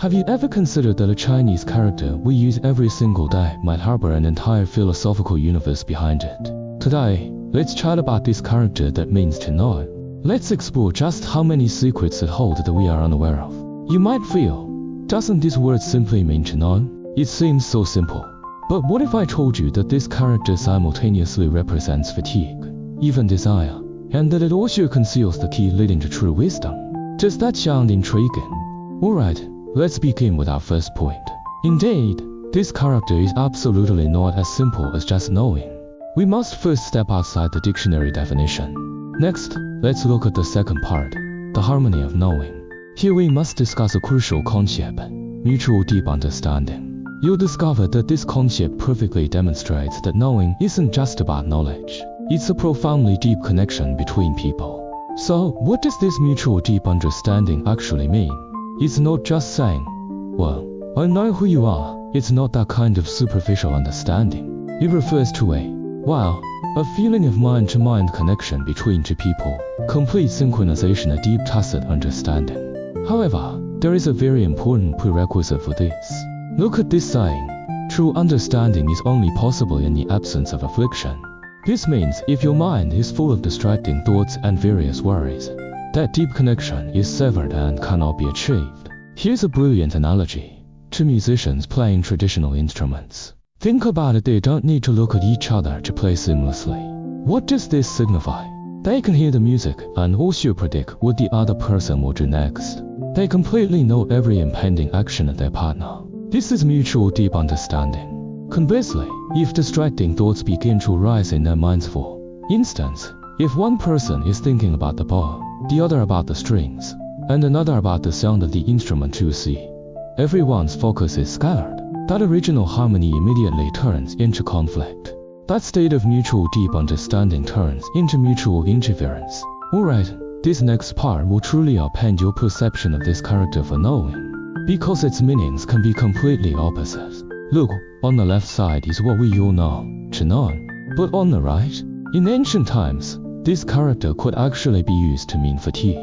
Have you ever considered that a Chinese character we use every single day might harbor an entire philosophical universe behind it? Today, let's chat about this character that means to know. Let's explore just how many secrets it holds that we are unaware of. You might feel, doesn't this word simply mean to know? It seems so simple. But what if I told you that this character simultaneously represents fatigue, even desire, and that it also conceals the key leading to true wisdom? Does that sound intriguing? Alright, let's begin with our first point. Indeed, this character is absolutely not as simple as just knowing. We must first step outside the dictionary definition. Next, let's look at the second part, the harmony of knowing. Here we must discuss a crucial concept, mutual deep understanding. You'll discover that this concept perfectly demonstrates that knowing isn't just about knowledge. It's a profoundly deep connection between people. So, what does this mutual deep understanding actually mean? It's not just saying, well, I know who you are. It's not that kind of superficial understanding. It refers to a feeling of mind-to-mind connection between two people, complete synchronization, a deep tacit understanding. However, there is a very important prerequisite for this. Look at this saying, true understanding is only possible in the absence of affliction. This means if your mind is full of distracting thoughts and various worries, that deep connection is severed and cannot be achieved. Here's a brilliant analogy. Two musicians playing traditional instruments. Think about it, they don't need to look at each other to play seamlessly. What does this signify? They can hear the music and also predict what the other person will do next. They completely know every impending action of their partner. This is mutual deep understanding. Conversely, if distracting thoughts begin to arise in their minds, for instance, if one person is thinking about the bow, the other about the strings, and another about the sound of the instrument you see, everyone's focus is scattered. That original harmony immediately turns into conflict. That state of mutual deep understanding turns into mutual interference. Alright, this next part will truly upend your perception of this character for knowing, because its meanings can be completely opposite. Look, on the left side is what we all know, to know. But on the right, in ancient times, this character could actually be used to mean fatigue.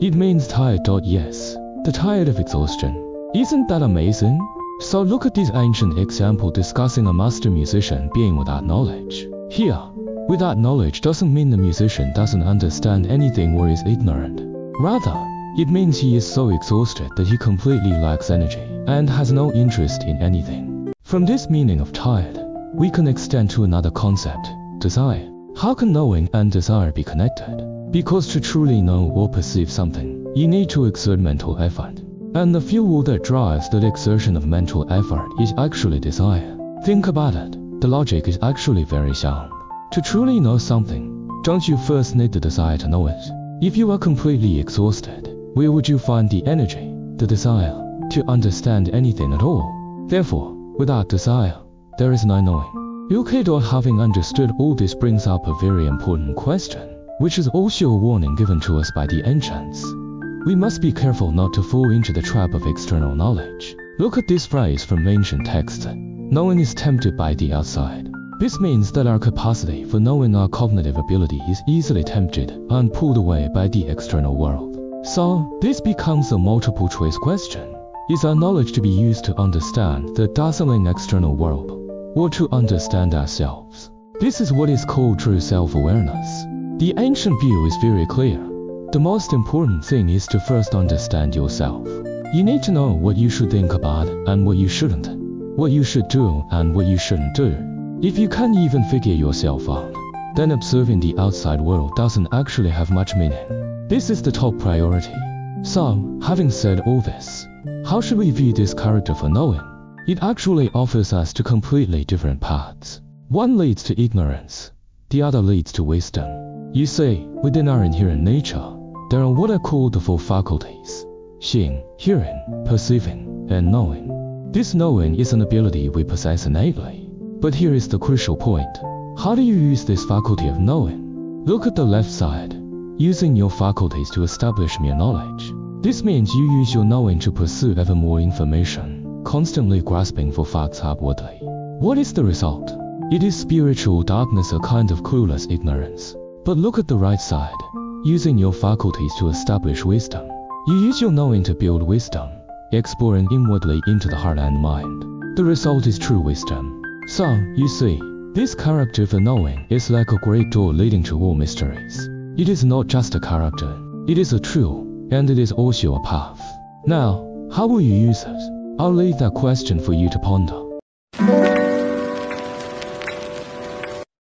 It means tired. Yes, the tired of exhaustion. Isn't that amazing? So look at this ancient example discussing a master musician being without knowledge. Here, without knowledge doesn't mean the musician doesn't understand anything or is ignorant. Rather, it means he is so exhausted that he completely lacks energy and has no interest in anything. From this meaning of tired, we can extend to another concept, desire. How can knowing and desire be connected? Because to truly know or perceive something, you need to exert mental effort. And the fuel that drives that exertion of mental effort is actually desire. Think about it, the logic is actually very sound. To truly know something, don't you first need the desire to know it? If you are completely exhausted, where would you find the energy, the desire, to understand anything at all? Therefore, without desire, there is no knowing. Okay, having understood all this brings up a very important question, which is also a warning given to us by the ancients. We must be careful not to fall into the trap of external knowledge. Look at this phrase from ancient texts. Knowing is tempted by the outside. This means that our capacity for knowing our cognitive ability is easily tempted and pulled away by the external world. So, this becomes a multiple choice question. Is our knowledge to be used to understand the dazzling external world, or to understand ourselves? This is what is called true self-awareness. The ancient view is very clear. The most important thing is to first understand yourself. You need to know what you should think about and what you shouldn't, what you should do and what you shouldn't do. If you can't even figure yourself out, then observing the outside world doesn't actually have much meaning. This is the top priority. So, having said all this, how should we view this character for knowing? It actually offers us two completely different paths. One leads to ignorance, the other leads to wisdom. You see, within our inherent nature, there are what are called the four faculties: seeing, hearing, perceiving, and knowing. This knowing is an ability we possess innately. But here is the crucial point. How do you use this faculty of knowing? Look at the left side. Using your faculties to establish mere knowledge. This means you use your knowing to pursue ever more information, constantly grasping for facts upwardly. What is the result? It is spiritual darkness, a kind of clueless ignorance. But look at the right side. Using your faculties to establish wisdom. You use your knowing to build wisdom, exploring inwardly into the heart and mind. The result is true wisdom. So, you see, this character for knowing is like a great door leading to all mysteries. It is not just a character, it is a truth, and it is also a path. Now, how will you use it? I'll leave that question for you to ponder.